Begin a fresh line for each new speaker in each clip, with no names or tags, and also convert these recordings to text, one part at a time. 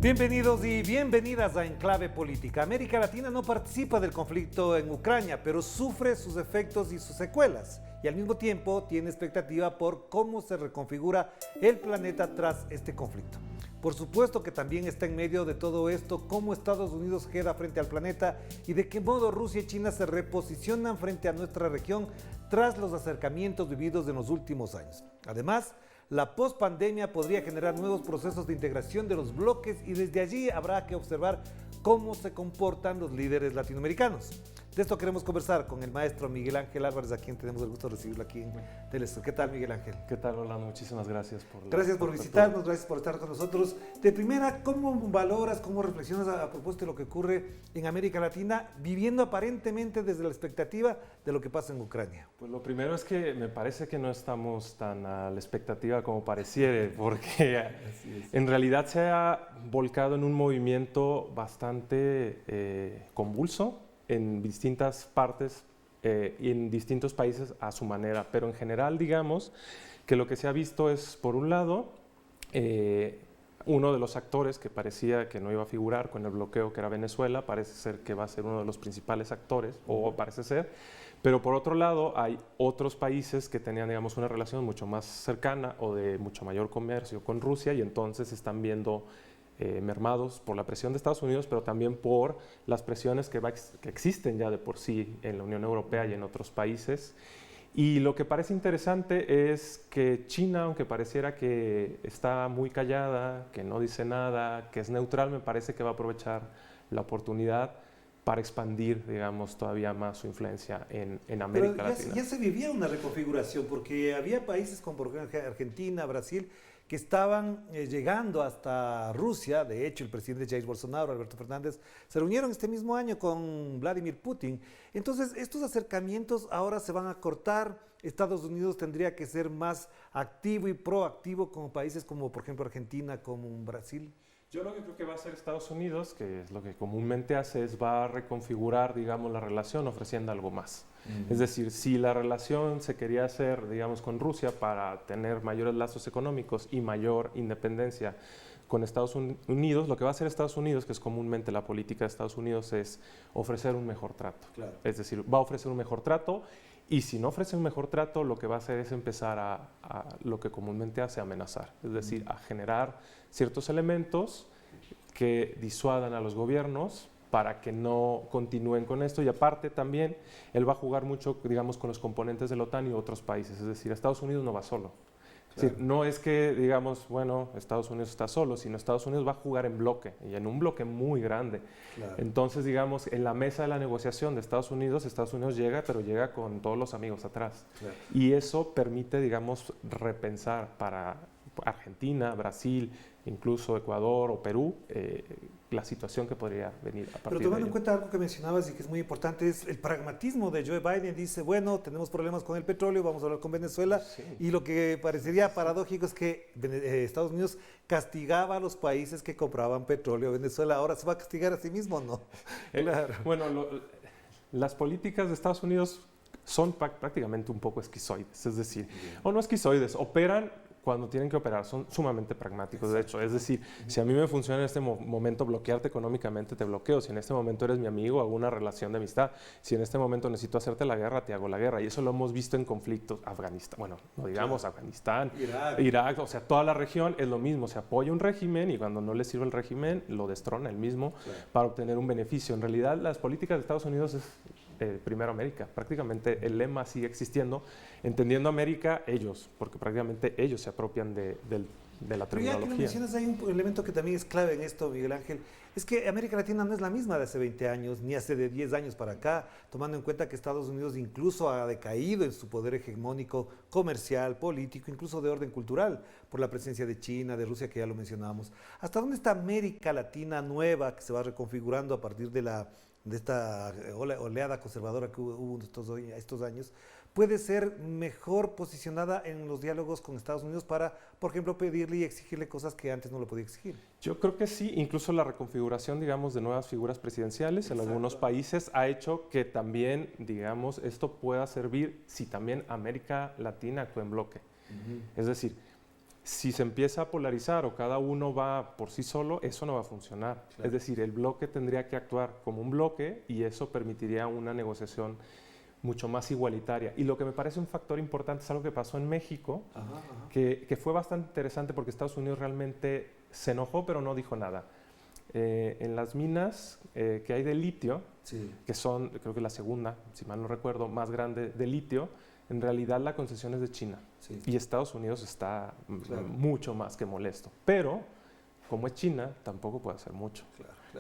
Bienvenidos y bienvenidas a Enclave Política. América Latina no participa del conflicto en Ucrania, pero sufre sus efectos y sus secuelas. Y al mismo tiempo tiene expectativa por cómo se reconfigura el planeta tras este conflicto. Por supuesto que también está en medio de todo esto cómo Estados Unidos queda frente al planeta y de qué modo Rusia y China se reposicionan frente a nuestra región tras los acercamientos vividos en los últimos años. Además, la pospandemia podría generar nuevos procesos de integración de los bloques y desde allí habrá que observar cómo se comportan los líderes latinoamericanos. De esto queremos conversar con el maestro Miguel Ángel Álvarez, a quien tenemos el gusto de recibirlo aquí en Telesur. ¿Qué tal, Miguel Ángel?
¿Qué tal, Orlando? Muchísimas gracias por
Gracias por visitarnos, gracias por estar con nosotros. De primera, ¿cómo valoras, cómo reflexionas a propósito de lo que ocurre en América Latina, viviendo aparentemente desde la expectativa de lo que pasa en Ucrania?
Pues lo primero es que me parece que no estamos tan a la expectativa como pareciera, porque en realidad se ha volcado en un movimiento bastante convulso en distintas partes y en distintos países a su manera, pero en general digamos que lo que se ha visto es, por un lado, uno de los actores que parecía que no iba a figurar con el bloqueo, que era Venezuela, parece ser que va a ser uno de los principales actores, o parece ser, pero por otro lado hay otros países que tenían, digamos, una relación mucho más cercana o de mucho mayor comercio con Rusia y entonces están viendo mermados por la presión de Estados Unidos, pero también por las presiones que existen ya de por sí en la Unión Europea y en otros países. Y lo que parece interesante es que China, aunque pareciera que está muy callada, que no dice nada, que es neutral, me parece que va a aprovechar la oportunidad para expandir, digamos, todavía más su influencia en América Latina.
Ya se vivía una reconfiguración, porque había países como por ejemplo Argentina, Brasil, que estaban llegando hasta Rusia. De hecho, el presidente Jair Bolsonaro, Alberto Fernández, se reunieron este mismo año con Vladimir Putin. Entonces, estos acercamientos ahora se van a cortar. Estados Unidos tendría que ser más activo y proactivo como países como, por ejemplo, Argentina, como Brasil.
Yo lo que creo que va a hacer Estados Unidos, que es lo que comúnmente hace, es va a reconfigurar, digamos, la relación ofreciendo algo más. Es decir, si la relación se quería hacer, digamos, con Rusia para tener mayores lazos económicos y mayor independencia con Estados Unidos, lo que va a hacer Estados Unidos, que es comúnmente la política de Estados Unidos, es ofrecer un mejor trato. Claro. Es decir, va a ofrecer un mejor trato. Y si no ofrece un mejor trato, lo que va a hacer es empezar a lo que comúnmente hace, amenazar. Es decir, a generar ciertos elementos que disuadan a los gobiernos para que no continúen con esto. Y aparte también, él va a jugar mucho, digamos, con los componentes de la OTAN y otros países. Es decir, Estados Unidos no va solo. Claro. Es decir, no es que, digamos, bueno, Estados Unidos está solo, sino Estados Unidos va a jugar en bloque, y en un bloque muy grande. Claro. Entonces, digamos, en la mesa de la negociación de Estados Unidos llega, pero llega con todos los amigos atrás. Claro. Y eso permite, digamos, repensar para Argentina, Brasil, incluso Ecuador o Perú, la situación que podría venir a partir de ello.
Pero tomando en cuenta algo que mencionabas y que es muy importante, es el pragmatismo de Joe Biden. Dice, bueno, tenemos problemas con el petróleo, vamos a hablar con Venezuela. Sí. Y lo que parecería paradójico es que Estados Unidos castigaba a los países que compraban petróleo a Venezuela. Ahora se va a castigar a sí mismo, ¿no?
Claro. Bueno, las políticas de Estados Unidos son prácticamente un poco esquizoides, es decir, o no esquizoides, operan cuando tienen que operar, son sumamente pragmáticos. Exacto. De hecho, es decir, si a mí me funciona en este momento bloquearte económicamente, te bloqueo. Si en este momento eres mi amigo, hago una relación de amistad. Si en este momento necesito hacerte la guerra, te hago la guerra. Y eso lo hemos visto en conflictos. Afganistán, bueno, no digamos claro. Afganistán, Irak, o sea, toda la región es lo mismo. Se apoya un régimen y cuando no le sirve el régimen, lo destrona él mismo claro. para obtener un beneficio. En realidad, las políticas de Estados Unidos es primero América. Prácticamente el lema sigue existiendo, entendiendo América ellos, porque prácticamente ellos se apropian de la terminología.
Pero ya que lo mencionas, hay un elemento que también es clave en esto, Miguel Ángel, es que América Latina no es la misma de hace 20 años, ni hace de 10 años para acá, tomando en cuenta que Estados Unidos incluso ha decaído en su poder hegemónico comercial, político, incluso de orden cultural, por la presencia de China, de Rusia, que ya lo mencionábamos. ¿Hasta dónde está América Latina nueva, que se va reconfigurando a partir de esta oleada conservadora que hubo estos años, puede ser mejor posicionada en los diálogos con Estados Unidos para, por ejemplo, pedirle y exigirle cosas que antes no lo podía exigir?
Yo creo que sí, incluso la reconfiguración, digamos, de nuevas figuras presidenciales Exacto. en algunos países ha hecho que también, digamos, esto pueda servir si también América Latina actúa en bloque. Es decir, Si se empieza a polarizar o cada uno va por sí solo, eso no va a funcionar.
Claro.
Es decir, el bloque tendría que actuar como un bloque y eso permitiría una negociación mucho más igualitaria. Y lo que me parece un factor importante es algo que pasó en México, que fue bastante interesante porque Estados Unidos realmente se enojó, pero no dijo nada. En las minas que hay de litio, que son, creo que la segunda, si mal no recuerdo, más grande de litio, en realidad la concesión es de China. Y Estados Unidos está mucho más que molesto. Pero, como es China, tampoco puede hacer mucho.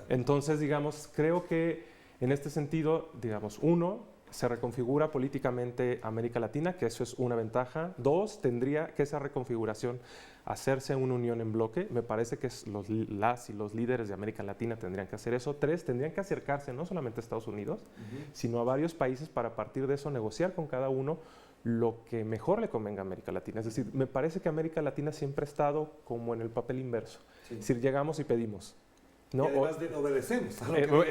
Entonces, digamos, creo que en este sentido, digamos, uno, se reconfigura políticamente América Latina, que eso es una ventaja. Dos, tendría que esa reconfiguración hacerse una unión en bloque. Me parece que las y los líderes de América Latina tendrían que hacer eso. Tres, tendrían que acercarse no solamente a Estados Unidos, sino a varios países para a partir de eso negociar con cada uno lo que mejor le convenga a América Latina. Es decir, me parece que América Latina siempre ha estado como en el papel inverso. Es decir, llegamos y pedimos.
¿No? Y además obedecemos.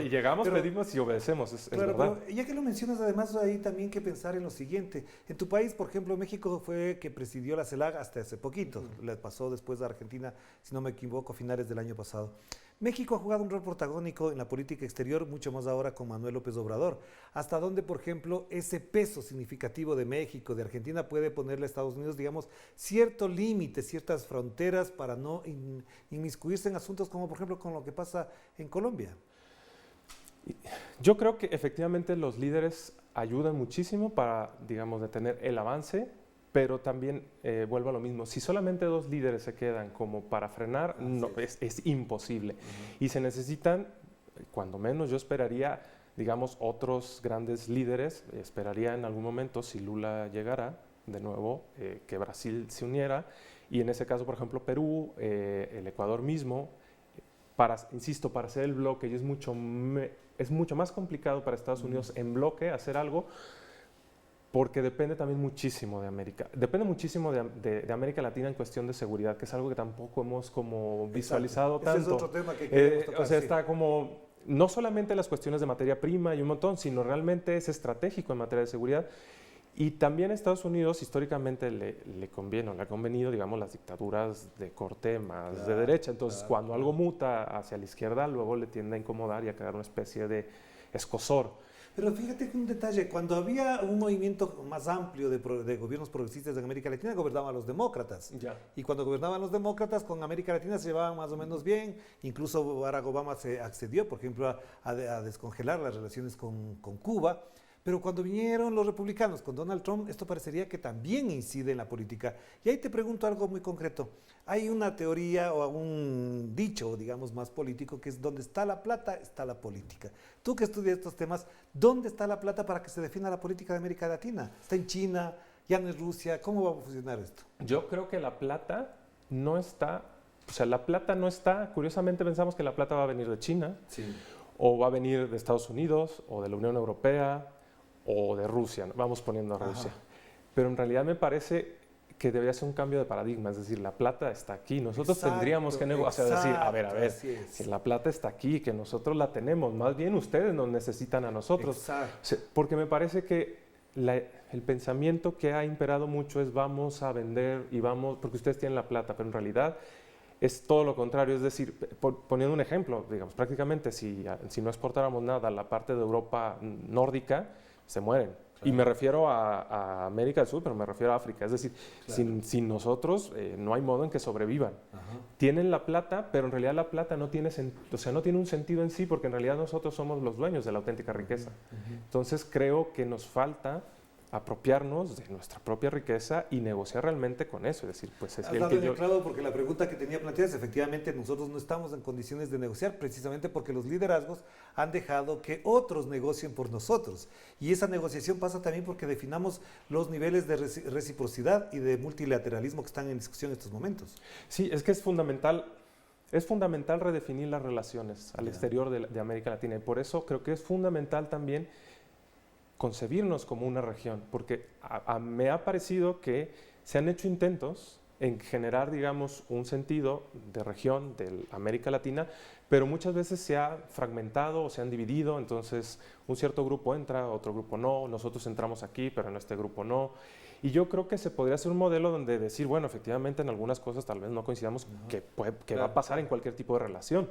Llegamos, pedimos y obedecemos, es verdad.
Pero ya que lo mencionas, además hay también que pensar en lo siguiente. En tu país, por ejemplo, México fue que presidió la CELAC hasta hace poquito. Le pasó después a Argentina, si no me equivoco, a finales del año pasado. México ha jugado un rol protagónico en la política exterior, mucho más ahora con Manuel López Obrador. ¿Hasta dónde, por ejemplo, ese peso significativo de México, de Argentina, puede ponerle a Estados Unidos, digamos, cierto límite, ciertas fronteras para no inmiscuirse en asuntos como, por ejemplo, con lo que pasa en Colombia?
Yo creo que efectivamente los líderes ayudan muchísimo para, digamos, detener el avance, pero también vuelvo a lo mismo. Si solamente dos líderes se quedan como para frenar, es imposible. Y se necesitan, cuando menos yo esperaría, digamos, otros grandes líderes. Esperaría en algún momento, si Lula llegara de nuevo, que Brasil se uniera. Y en ese caso, por ejemplo, Perú, el Ecuador mismo, insisto, para hacer el bloque, y es mucho más complicado para Estados Unidos en bloque hacer algo, porque depende también muchísimo de América. Depende muchísimo de América Latina en cuestión de seguridad, que es algo que tampoco hemos como visualizado tanto.
Ese es otro tema que queremos tocar.
O sea, está como, no solamente las cuestiones de materia prima y un montón, sino realmente es estratégico en materia de seguridad. Y también a Estados Unidos históricamente le conviene, o le ha convenido, digamos, las dictaduras de corte más de derecha. Entonces, cuando algo muta hacia la izquierda, luego le tiende a incomodar y a crear una especie de escozor.
Pero fíjate que un detalle, cuando había un movimiento más amplio de gobiernos progresistas en América Latina, gobernaban los demócratas. Y cuando gobernaban los demócratas, con América Latina se llevaban más o menos bien. Incluso Barack Obama se accedió, por ejemplo, a descongelar las relaciones con Cuba. Pero cuando vinieron los republicanos con Donald Trump, esto parecería que también incide en la política. Y ahí te pregunto algo muy concreto. Hay una teoría o un dicho, digamos, más político, que es donde está la plata, está la política. Tú que estudias estos temas, ¿dónde está la plata para que se defina la política de América Latina? ¿Está en China? ¿Ya no es Rusia? ¿Cómo va a funcionar esto?
Yo creo que la plata no está, curiosamente pensamos que la plata va a venir de China, o va a venir de Estados Unidos, o de la Unión Europea, o de Rusia, vamos poniendo a Rusia. Pero en realidad me parece que debería ser un cambio de paradigma, es decir, la plata está aquí, nosotros tendríamos que negociar, decir, a ver, que la plata está aquí, que nosotros la tenemos, más bien ustedes nos necesitan a nosotros. Porque me parece que el pensamiento que ha imperado mucho es vamos a vender y vamos, porque ustedes tienen la plata, pero en realidad es todo lo contrario, es decir, poniendo un ejemplo, digamos, prácticamente si no exportáramos nada a la parte de Europa nórdica, se mueren. Y me refiero a América del Sur, pero me refiero a África. Es decir, sin nosotros no hay modo en que sobrevivan. Tienen la plata, pero en realidad la plata no tiene un sentido en sí, porque en realidad nosotros somos los dueños de la auténtica riqueza. Entonces creo que nos falta apropiarnos de nuestra propia riqueza y negociar realmente con eso. Es decir, pues es el que yo...
Claro, porque la pregunta que tenía planteada es, efectivamente, nosotros no estamos en condiciones de negociar, precisamente porque los liderazgos han dejado que otros negocien por nosotros. Y esa negociación pasa también porque definamos los niveles de reciprocidad y de multilateralismo que están en discusión en estos momentos.
Sí, es que es fundamental redefinir las relaciones al exterior de América Latina. Y por eso creo que es fundamental también concebirnos como una región, porque me ha parecido que se han hecho intentos en generar, digamos, un sentido de región de América Latina, pero muchas veces se ha fragmentado o se han dividido, entonces un cierto grupo entra, otro grupo no, nosotros entramos aquí, pero en este grupo no, Y yo creo que se podría hacer un modelo donde decir, bueno, efectivamente en algunas cosas tal vez no coincidamos, que va a pasar en cualquier tipo de relación,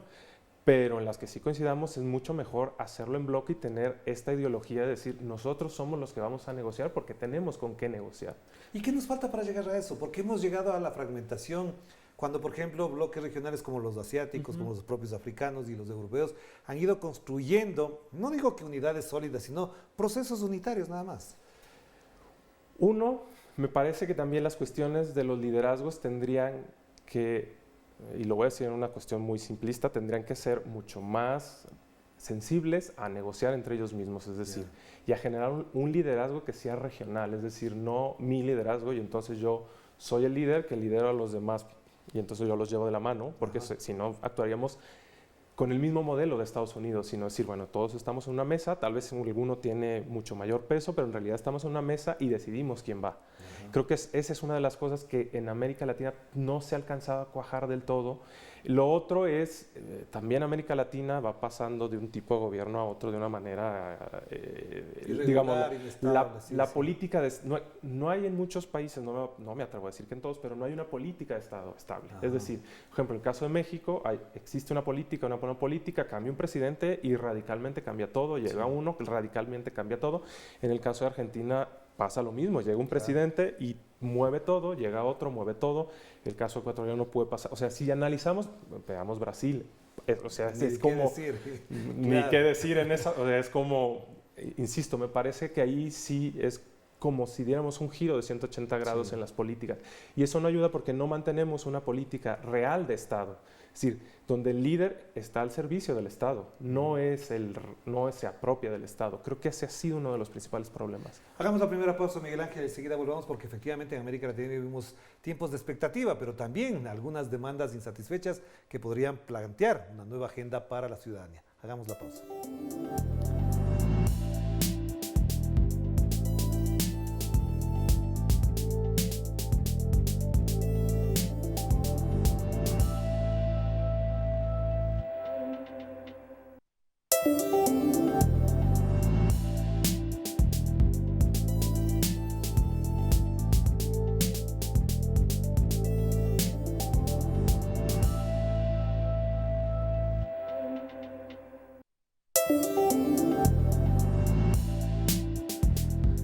pero en las que sí coincidamos es mucho mejor hacerlo en bloque y tener esta ideología de decir, nosotros somos los que vamos a negociar porque tenemos con qué negociar.
¿Y qué nos falta para llegar a eso? Porque hemos llegado a la fragmentación cuando, por ejemplo, bloques regionales como los asiáticos, como los propios africanos y los europeos han ido construyendo, no digo que unidades sólidas, sino procesos unitarios nada más.
Uno, me parece que también las cuestiones de los liderazgos tendrían que, y lo voy a decir en una cuestión muy simplista, tendrían que ser mucho más sensibles a negociar entre ellos mismos, es decir, y a generar un liderazgo que sea regional, es decir, no mi liderazgo y entonces yo soy el líder que lidero a los demás y entonces yo los llevo de la mano, porque si no actuaríamos con el mismo modelo de Estados Unidos, sino decir, bueno, todos estamos en una mesa, tal vez alguno tiene mucho mayor peso, pero en realidad estamos en una mesa y decidimos quién va. Creo que esa es una de las cosas que en América Latina no se ha alcanzado a cuajar del todo. Lo otro es, también América Latina va pasando de un tipo de gobierno a otro de una manera, digamos, la política, no hay en muchos países, no me atrevo a decir que en todos, pero no hay una política de Estado estable. Es decir, por ejemplo, en el caso de México, existe una política, cambia un presidente y radicalmente cambia todo, llega uno que radicalmente cambia todo. En el caso de Argentina pasa lo mismo, llega un presidente y mueve todo, llega otro, mueve todo. El caso ecuatoriano no puede pasar. O sea, si analizamos, veamos Brasil, o sea, es como... Ni qué decir en esa, o sea, es como, insisto, me parece que ahí sí es como si diéramos un giro de 180 grados en las políticas. Y eso no ayuda porque no mantenemos una política real de Estado. Es decir, donde el líder está al servicio del Estado, no se apropia del Estado. Creo que ese ha sido uno de los principales problemas.
Hagamos la primera pausa, Miguel Ángel, y enseguida volvamos porque efectivamente en América Latina vivimos tiempos de expectativa, pero también algunas demandas insatisfechas que podrían plantear una nueva agenda para la ciudadanía. Hagamos la pausa.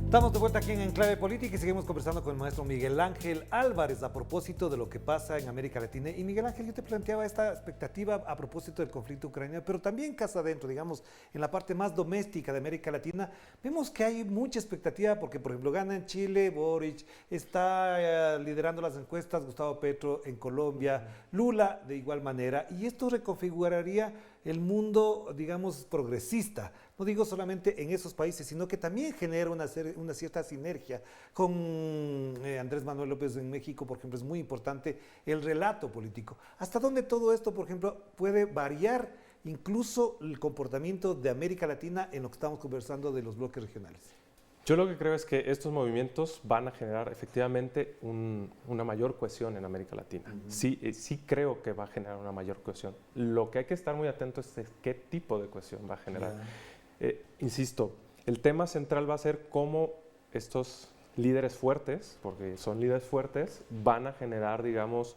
Estamos de vuelta aquí en Enclave Política y seguimos conversando con el maestro Miguel Ángel Álvarez a propósito de lo que pasa en América Latina. Y Miguel Ángel, yo te planteaba esta expectativa a propósito del conflicto ucraniano, pero también casa adentro, digamos, en la parte más doméstica de América Latina, vemos que hay mucha expectativa porque, por ejemplo, gana en Chile Boric, está liderando las encuestas Gustavo Petro en Colombia, Lula de igual manera, y esto reconfiguraría el mundo, digamos, progresista. No digo solamente en esos países, sino que también genera una cierta sinergia con Andrés Manuel López en México, por ejemplo, es muy importante el relato político. ¿Hasta dónde todo esto, por ejemplo, puede variar incluso el comportamiento de América Latina en lo que estamos conversando de los bloques regionales?
Yo lo que creo es que estos movimientos van a generar efectivamente una mayor cohesión en América Latina. Sí creo que va a generar una mayor cohesión. Lo que hay que estar muy atentos es qué tipo de cohesión va a generar. Insisto, el tema central va a ser cómo estos líderes fuertes, porque son líderes fuertes, van a generar, digamos,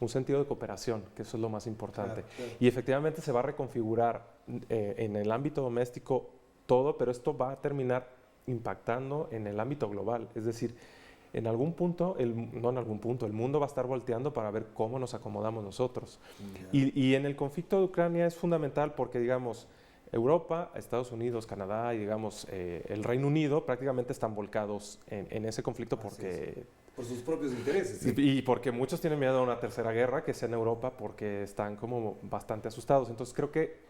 un sentido de cooperación, que eso es lo más importante. Claro. Y efectivamente se va a reconfigurar en el ámbito doméstico todo, pero esto va a terminar impactando en el ámbito global. Es decir, en algún punto, el mundo va a estar volteando para ver cómo nos acomodamos nosotros. Y en el conflicto de Ucrania es fundamental porque, digamos, Europa, Estados Unidos, Canadá y, digamos, el Reino Unido prácticamente están volcados en ese conflicto porque...
Por sus propios intereses.
¿Sí? Y porque muchos tienen miedo a una tercera guerra que sea en Europa porque están como bastante asustados. Entonces creo que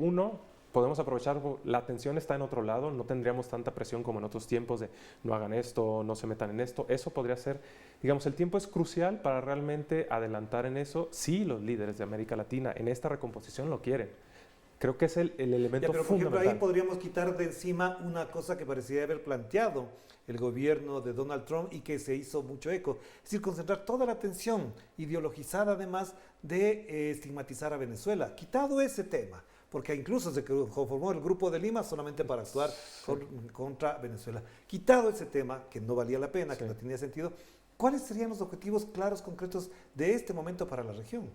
podemos aprovechar, la atención está en otro lado, no tendríamos tanta presión como en otros tiempos de no hagan esto, no se metan en esto. Eso podría ser, digamos, el tiempo es crucial para realmente adelantar en eso. Sí, los líderes de América Latina en esta recomposición lo quieren. Creo que es el elemento
pero, por
fundamental.
ejemplo, ahí podríamos quitar de encima una cosa que parecía haber planteado el gobierno de Donald Trump y que se hizo mucho eco. Es decir, concentrar toda la atención ideologizada además de estigmatizar a Venezuela. Quitado ese tema, porque incluso se conformó el Grupo de Lima solamente para actuar contra Venezuela. Quitado ese tema, que no valía la pena, que no tenía sentido, ¿cuáles serían los objetivos claros, concretos de este momento para la región?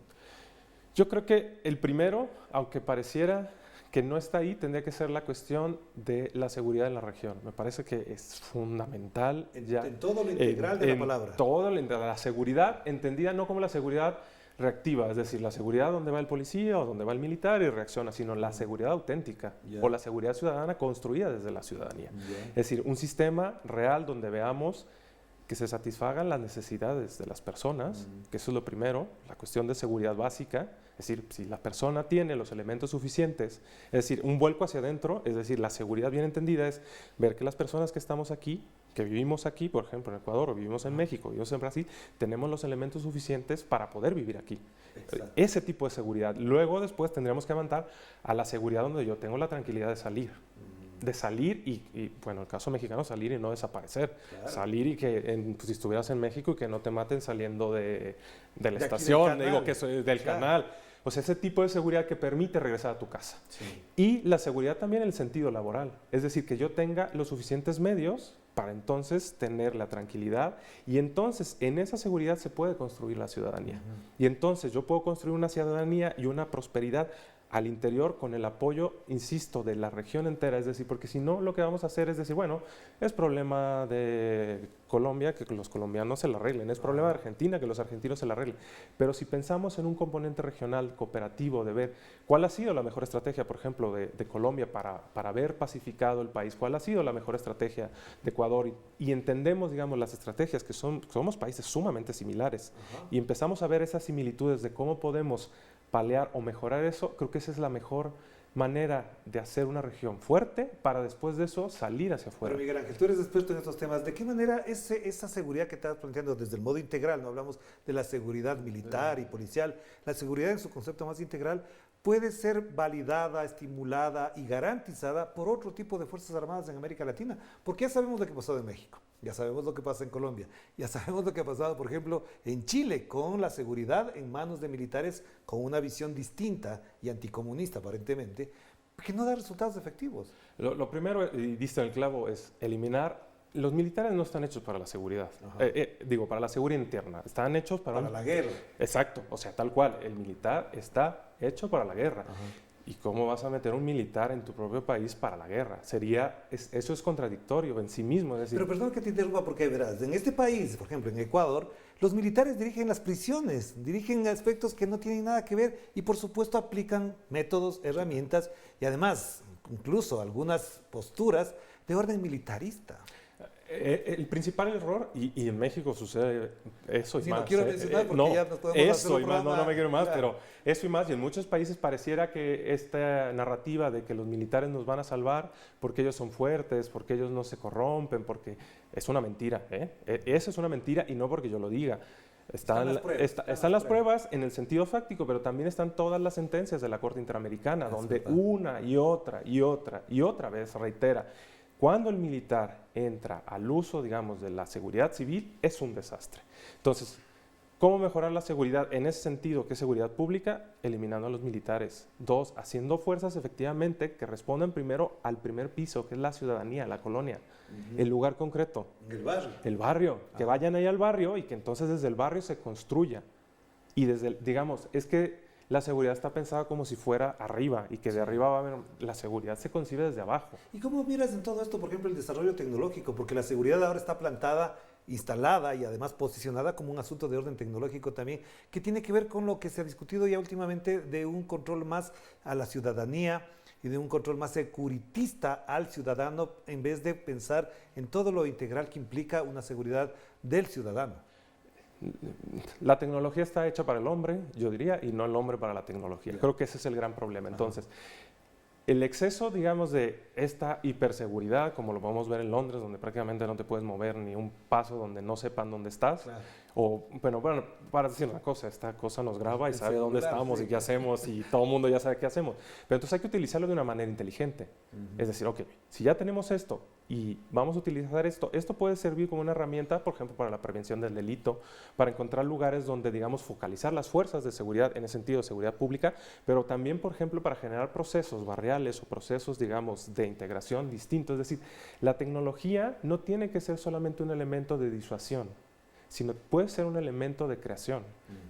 Yo creo que el primero, aunque pareciera que no está ahí, tendría que ser la cuestión de la seguridad en la región. Me parece que es fundamental.
En todo lo integral de la palabra.
Todo la seguridad, entendida no como la seguridad reactiva, es decir, la seguridad donde va el policía o donde va el militar y reacciona, sino la seguridad auténtica o la seguridad ciudadana construida desde la ciudadanía. Es decir, un sistema real donde veamos que se satisfagan las necesidades de las personas, que eso es lo primero, la cuestión de seguridad básica, es decir, si la persona tiene los elementos suficientes, es decir, un vuelco hacia adentro, es decir, la seguridad bien entendida es ver que las personas que estamos aquí, que vivimos aquí, por ejemplo, en Ecuador, o vivimos en México, vivimos en Brasil, tenemos los elementos suficientes para poder vivir aquí. Exacto. Ese tipo de seguridad. Luego, después, tendríamos que avanzar a la seguridad donde yo tengo la tranquilidad de salir. De salir y, bueno, en el caso mexicano, salir y no desaparecer. Claro. Salir y que, pues, si estuvieras en México y que no te maten saliendo de la estación, digo que soy del canal. O sea, ese tipo de seguridad que permite regresar a tu casa. Sí. Y la seguridad también en el sentido laboral. Es decir, que yo tenga los suficientes medios para entonces tener la tranquilidad y entonces en esa seguridad se puede construir la ciudadanía. Y entonces yo puedo construir una ciudadanía y una prosperidad al interior con el apoyo, insisto, de la región entera, es decir, porque si no lo que vamos a hacer es decir, bueno, es problema de Colombia que los colombianos se la arreglen, es problema de Argentina que los argentinos se la arreglen, pero si pensamos en un componente regional cooperativo de ver cuál ha sido la mejor estrategia, por ejemplo, de Colombia para haber pacificado el país, cuál ha sido la mejor estrategia de Ecuador y entendemos, digamos, las estrategias que somos países sumamente similares y empezamos a ver esas similitudes de cómo podemos paliar o mejorar eso, creo que esa es la mejor manera de hacer una región fuerte para después de eso salir hacia afuera.
Pero Miguel Ángel, tú eres experto en estos temas. ¿De qué manera esa seguridad que estás planteando desde el modo integral, no hablamos de la seguridad militar y policial, la seguridad en su concepto más integral, puede ser validada, estimulada y garantizada por otro tipo de fuerzas armadas en América Latina? Porque ya sabemos lo que pasó en México, ya sabemos lo que pasa en Colombia, ya sabemos lo que ha pasado, por ejemplo, en Chile, con la seguridad en manos de militares con una visión distinta y anticomunista, aparentemente, que no da resultados efectivos.
Lo primero, y diste en el clavo, es eliminar. Los militares no están hechos para la seguridad, digo, para la seguridad interna, están hechos para
la guerra.
Exacto, o sea, tal cual, el militar está hecho para la guerra. ¿Y cómo vas a meter un militar en tu propio país para la guerra? Eso es contradictorio en sí mismo. Es decir,
pero perdón que te interrumpa porque verás, en este país, por ejemplo, en Ecuador, los militares dirigen las prisiones, dirigen aspectos que no tienen nada que ver y por supuesto aplican métodos, herramientas y además incluso algunas posturas de orden militarista.
El principal error, y en México sucede eso y más.
No quiero mencionar porque ya nos podemos
eso y más, no me quiero más, claro. Pero eso y más, y en muchos países pareciera que esta narrativa de que los militares nos van a salvar porque ellos son fuertes, porque ellos no se corrompen, porque es una mentira, Eso es una mentira y no porque yo lo diga. Están las pruebas en el sentido fáctico, pero también están todas las sentencias de la Corte Interamericana, donde una y otra vez reitera. Cuando el militar entra al uso, digamos, de la seguridad civil, es un desastre. Entonces, ¿cómo mejorar la seguridad en ese sentido? ¿Qué es seguridad pública? Eliminando a los militares. 2, haciendo fuerzas efectivamente que respondan primero al primer piso, que es la ciudadanía, la colonia, el lugar concreto.
El barrio.
El barrio. Que vayan ahí al barrio y que entonces desde el barrio se construya. Y digamos, es que la seguridad está pensada como si fuera arriba y que de arriba va a haber, la seguridad se concibe desde abajo.
¿Y cómo miras en todo esto, por ejemplo, el desarrollo tecnológico? Porque la seguridad ahora está plantada, instalada y además posicionada como un asunto de orden tecnológico también, que tiene que ver con lo que se ha discutido ya últimamente de un control más a la ciudadanía y de un control más securitista al ciudadano en vez de pensar en todo lo integral que implica una seguridad del ciudadano.
La tecnología está hecha para el hombre, yo diría, y no el hombre para la tecnología. Creo que ese es el gran problema. Entonces, el exceso, digamos, de esta hiperseguridad, como lo podemos ver en Londres, donde prácticamente no te puedes mover ni un paso donde no sepan dónde estás, O, bueno, para decir una cosa, esta cosa nos graba y
El
sabe dónde
celular,
estamos
sí.
y qué hacemos y todo el mundo ya sabe qué hacemos. Pero entonces hay que utilizarlo de una manera inteligente. Es decir, ok, si ya tenemos esto y vamos a utilizar esto, esto puede servir como una herramienta, por ejemplo, para la prevención del delito, para encontrar lugares donde, digamos, focalizar las fuerzas de seguridad, en el sentido de seguridad pública, pero también, por ejemplo, para generar procesos barriales o procesos, digamos, de integración distintos. Es decir, la tecnología no tiene que ser solamente un elemento de disuasión, sino puede ser un elemento de creación.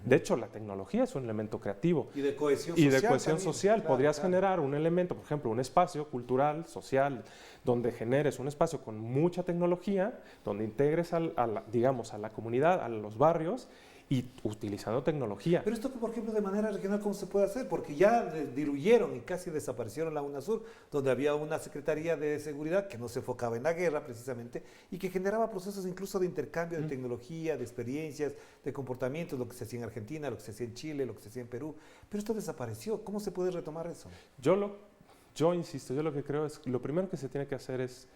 De hecho, la tecnología es un elemento creativo.
Y de cohesión
Y
social.
de cohesión
también.
social.
Claro,
Podrías
claro.
generar un elemento, por ejemplo, un espacio cultural, social, donde generes un espacio con mucha tecnología, donde integres digamos, a la comunidad, a los barrios, y utilizando tecnología.
Pero esto, por ejemplo, de manera regional, ¿cómo se puede hacer? Porque ya diluyeron y casi desaparecieron la UNASUR, donde había una Secretaría de Seguridad que no se enfocaba en la guerra precisamente y que generaba procesos incluso de intercambio de tecnología, de experiencias, de comportamientos, lo que se hacía en Argentina, lo que se hacía en Chile, lo que se hacía en Perú. Pero esto desapareció. ¿Cómo se puede retomar eso?
Yo insisto, yo lo que creo es que lo primero que se tiene que hacer es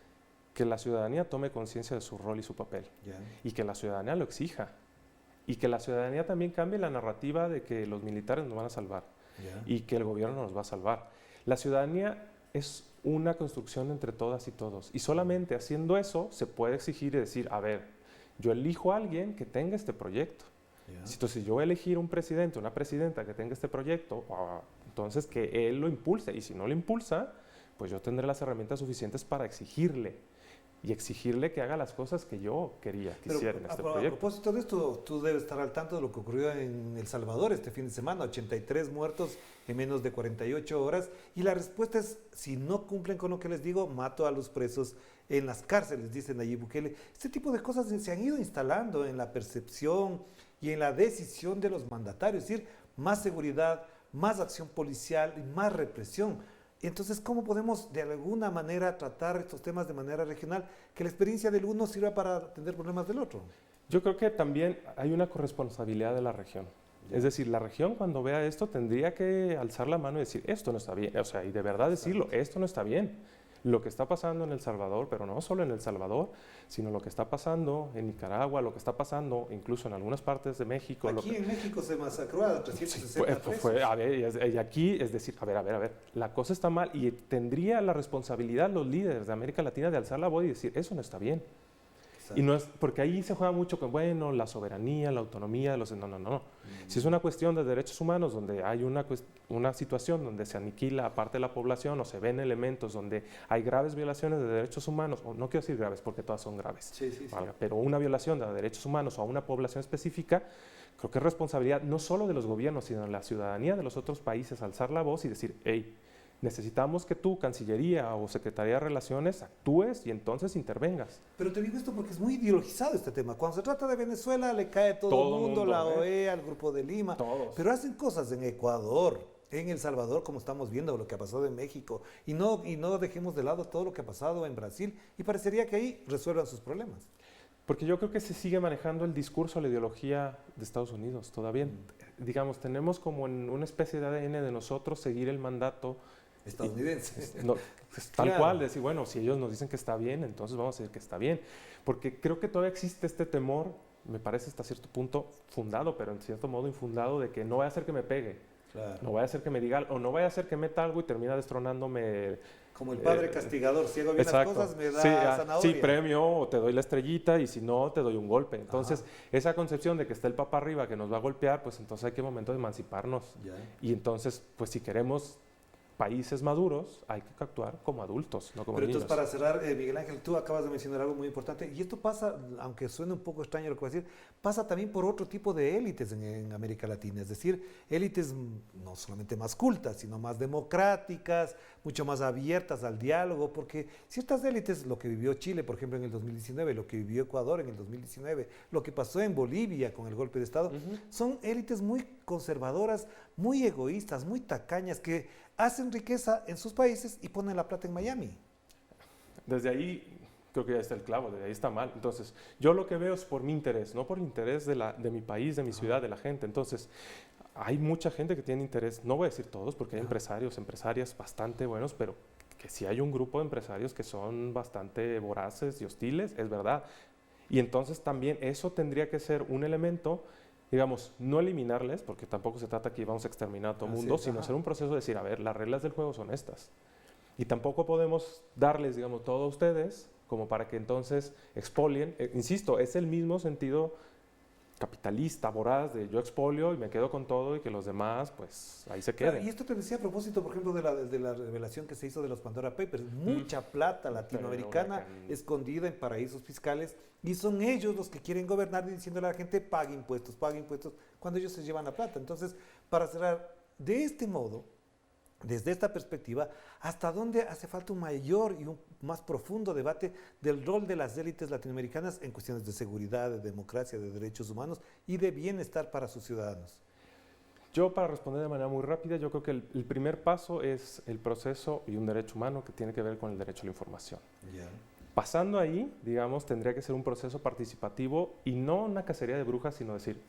que la ciudadanía tome conciencia de su rol y su papel,
Ya.
y que la ciudadanía lo exija. Y que la ciudadanía también cambie la narrativa de que los militares nos van a salvar
Ya.
y que el gobierno nos va a salvar. La ciudadanía es una construcción entre todas y todos. Y solamente haciendo eso se puede exigir y decir, a ver, yo elijo a alguien que tenga este proyecto.
Ya.
Entonces, yo voy a elegir un presidente, una presidenta que tenga este proyecto, entonces que él lo impulse. Y si no lo impulsa, pues yo tendré las herramientas suficientes para exigirle. Y exigirle que haga las cosas que yo quisiera en este
A
proyecto.
propósito de esto, tú debes estar al tanto de lo que ocurrió en El Salvador este fin de semana, 83 muertos en menos de 48 horas, y la respuesta es, si no cumplen con lo que les digo, mato a los presos en las cárceles, dice Nayib Bukele. Este tipo de cosas se han ido instalando en la percepción y en la decisión de los mandatarios, es decir, más seguridad, más acción policial y más represión. Entonces, ¿cómo podemos de alguna manera tratar estos temas de manera regional, que la experiencia del uno sirva para atender problemas del otro?
Yo creo que también hay una corresponsabilidad de la región. Es decir, la región cuando vea esto tendría que alzar la mano y decir, esto no está bien. O sea, y de verdad decirlo, esto no está bien. Lo que está pasando en El Salvador, pero no solo en El Salvador, sino lo que está pasando en Nicaragua, lo que está pasando incluso en algunas partes de México.
Aquí en México se masacró a 360 presos.
A ver, y aquí es decir, a ver, la cosa está mal y tendría la responsabilidad los líderes de América Latina de alzar la voz y decir, eso no está bien. Y no es, porque ahí se juega mucho con, bueno, la soberanía, la autonomía de los... No. Si es una cuestión de derechos humanos donde hay una situación donde se aniquila a parte de la población o se ven elementos donde hay graves violaciones de derechos humanos, o no quiero decir graves porque todas son graves, pero una violación de derechos humanos a una población específica, creo que es responsabilidad no solo de los gobiernos, sino de la ciudadanía de los otros países alzar la voz y decir, hey, necesitamos que tú, Cancillería o Secretaría de Relaciones, actúes y entonces intervengas.
Pero te digo esto porque es muy ideologizado este tema. Cuando se trata de Venezuela le cae todo el mundo, la OEA, el Grupo de Lima.
Todos.
Pero hacen cosas en Ecuador, en El Salvador, como estamos viendo lo que ha pasado en México. Y no dejemos de lado todo lo que ha pasado en Brasil. Y parecería que ahí resuelvan sus problemas.
Porque yo creo que se sigue manejando el discurso, la ideología de Estados Unidos. Todavía, digamos, tenemos como en una especie de ADN de nosotros seguir el mandato
estadounidense.
No, tal cual, decir, bueno, si ellos nos dicen que está bien, entonces vamos a decir que está bien. Porque creo que todavía existe este temor, me parece hasta cierto punto fundado, pero en cierto modo infundado, de que no vaya a ser que me pegue, no vaya a ser que me diga, o no vaya a ser que meta algo y termina destronándome.
Como el padre castigador, si hago bien las cosas me da zanahoria.
Sí, premio, o te doy la estrellita, y si no, te doy un golpe. Entonces, esa concepción de que está el papá arriba que nos va a golpear, pues entonces hay que momento de emanciparnos. Y entonces, pues si queremos países maduros, hay que actuar como adultos, no como
Pero
niños.
entonces, para cerrar, Miguel Ángel, tú acabas de mencionar algo muy importante, y esto pasa, aunque suene un poco extraño lo que voy a decir, pasa también por otro tipo de élites en América Latina, es decir, élites no solamente más cultas, sino más democráticas, mucho más abiertas al diálogo, porque ciertas élites, lo que vivió Chile, por ejemplo, en el 2019, lo que vivió Ecuador en el 2019, lo que pasó en Bolivia con el golpe de Estado, son élites muy conservadoras, muy egoístas, muy tacañas, que hacen riqueza en sus países y ponen la plata en Miami.
Desde ahí creo que ya está el clavo, desde ahí está mal. Entonces, yo lo que veo es por mi interés, no por interés de mi país, de mi ciudad, de la gente. Entonces, hay mucha gente que tiene interés, no voy a decir todos, porque hay empresarios, empresarias bastante buenos, pero que sí hay un grupo de empresarios que son bastante voraces y hostiles, es verdad. Y entonces también eso tendría que ser un elemento, digamos, no eliminarles, porque tampoco se trata que vamos a exterminar a todo el mundo, sino hacer un proceso de decir, a ver, las reglas del juego son estas. Y tampoco podemos darles, digamos, todo a ustedes como para que entonces expolien. Insisto, es el mismo sentido capitalista, voraz, de yo expolio y me quedo con todo y que los demás, pues, ahí se queden.
Claro, y esto te decía a propósito, por ejemplo, de la revelación que se hizo de los Pandora Papers. Mucha plata latinoamericana escondida en paraísos fiscales, y son ellos los que quieren gobernar y diciéndole a la gente, pague impuestos, cuando ellos se llevan la plata. Entonces, para cerrar, de este modo, desde esta perspectiva, ¿hasta dónde hace falta un mayor y un más profundo debate del rol de las élites latinoamericanas en cuestiones de seguridad, de democracia, de derechos humanos y de bienestar para sus ciudadanos?
Yo, para responder de manera muy rápida, yo creo que el primer paso es el proceso y un derecho humano que tiene que ver con el derecho a la información.
Yeah.
Pasando ahí, digamos, tendría que ser un proceso participativo y no una cacería de brujas, sino decir,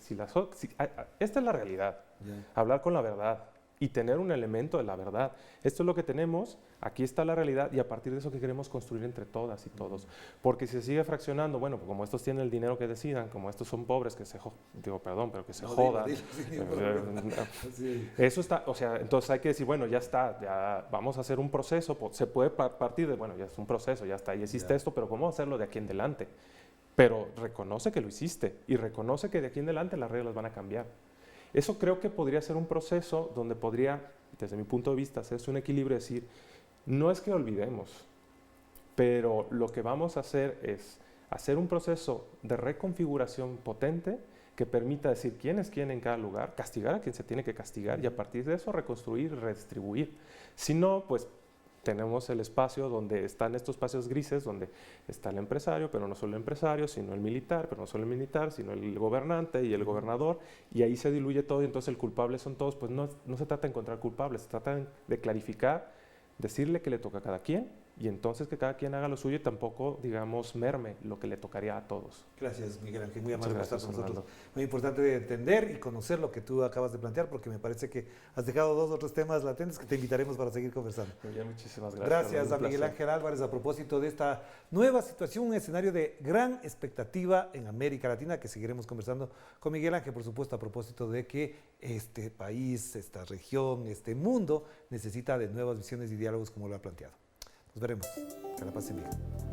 esta es la realidad, hablar con la verdad y tener un elemento de la verdad. Esto es lo que tenemos, aquí está la realidad y a partir de eso que queremos construir entre todas y todos. Porque si se sigue fraccionando, bueno, pues como estos tienen el dinero que decidan, como estos son pobres, que se jodan. Eso está, o sea, entonces hay que decir, bueno, ya está, ya vamos a hacer un proceso, se puede partir de, bueno, ya es un proceso, ya está, y existe esto, pero ¿cómo hacerlo de aquí en adelante? Pero reconoce que lo hiciste y reconoce que de aquí en adelante las reglas van a cambiar. Eso creo que podría ser un proceso donde podría, desde mi punto de vista, hacerse un equilibrio y decir, no es que olvidemos, pero lo que vamos a hacer es hacer un proceso de reconfiguración potente que permita decir quién es quién en cada lugar, castigar a quien se tiene que castigar y a partir de eso reconstruir, redistribuir. Si no, pues tenemos el espacio donde están estos espacios grises, donde está el empresario, pero no solo el empresario, sino el militar, pero no solo el militar, sino el gobernante y el gobernador, y ahí se diluye todo y entonces el culpable son todos. Pues no se trata de encontrar culpables, se trata de clarificar, decirle que le toca a cada quien y entonces que cada quien haga lo suyo y tampoco, digamos, merme lo que le tocaría a todos.
Gracias, Miguel Ángel, muy amable por estar con nosotros.
Fernando.
Muy importante de entender y conocer lo que tú acabas de plantear, porque me parece que has dejado 2 o 3 temas latentes que te invitaremos para seguir conversando.
Muy bien, muchísimas gracias.
Gracias a Miguel Ángel Álvarez a propósito de esta nueva situación, un escenario de gran expectativa en América Latina, que seguiremos conversando con Miguel Ángel, por supuesto, a propósito de que este país, esta región, este mundo necesita de nuevas visiones y diálogos como lo ha planteado. Nos veremos. Que la pasen bien.